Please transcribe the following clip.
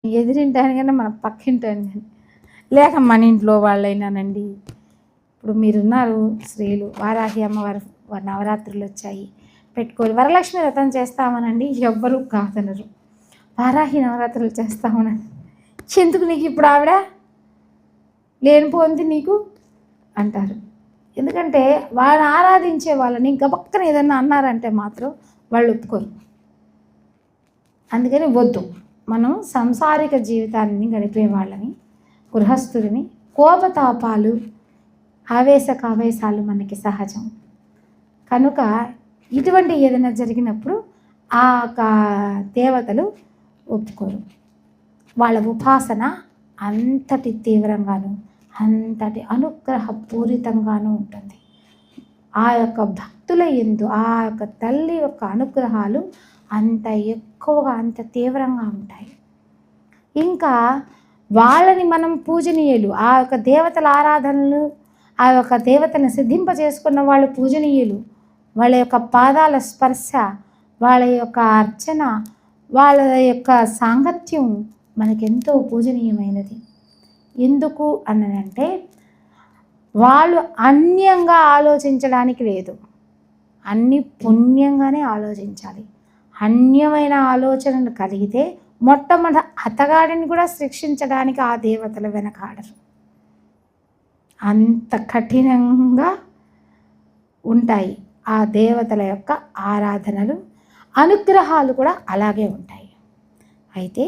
ఎదిరింటాను కానీ మన పక్కింటాను కానీ లేక మన ఇంట్లో వాళ్ళైనానండి. ఇప్పుడు మీరున్నారు స్త్రీలు, వారాహి అమ్మవారు నవరాత్రులు వచ్చాయి, పెట్టుకోవాలి. వరలక్ష్మి వ్రతం చేస్తామనండి, ఎవ్వరూ కాదనరు. వారాహి నవరాత్రులు చేస్తామనండి, ఎందుకు నీకు ఇప్పుడు ఆవిడ లేనిపోంది నీకు అంటారు. ఎందుకంటే వాళ్ళని ఆరాధించే వాళ్ళని గబక్కన ఏదన్నా అన్నారంటే మాత్రం వాళ్ళు ఒప్పుకోరు. అందుకని వద్దు. మనం సంసారిక జీవితాన్ని గడిపే వాళ్ళని, గృహస్థుడిని, కోపతాపాలు, ఆవేశాలు మనకి సహజం కనుక ఇటువంటి ఏదైనా జరిగినప్పుడు ఆ దేవతలు ఒప్పుకోరు. వాళ్ళ ఉపాసన అంతటి తీవ్రంగాను, అంతటి అనుగ్రహపూరితంగాను ఉంటుంది. ఆ యొక్క భక్తుల యందు ఆ యొక్క తల్లి యొక్క అనుగ్రహాలు అంత ఎక్కువగా, అంత తీవ్రంగా ఉంటాయి. ఇంకా వాళ్ళని మనం పూజనీయులు, ఆ యొక్క దేవతల ఆరాధనలు, ఆ యొక్క దేవతను సిద్ధింపజేసుకున్న వాళ్ళు పూజనీయులు. వాళ్ళ యొక్క పాదాల స్పర్శ, వాళ్ళ యొక్క అర్చన, వాళ్ళ యొక్క సాంగత్యం మనకెంతో పూజనీయమైనది. ఎందుకు అనంటే వాళ్ళు అన్యంగా ఆలోచించడానికి లేదు, అన్ని పుణ్యంగానే ఆలోచించాలి. అన్యమైన ఆలోచనలు కలిగితే మొట్టమొదటి అతగాడిని కూడా శిక్షించడానికి ఆ దేవతలు వెనకాడరు. అంత కఠినంగా ఉంటాయి ఆ దేవతల యొక్క ఆరాధనలు, అనుగ్రహాలు కూడా అలాగే ఉంటాయి. అయితే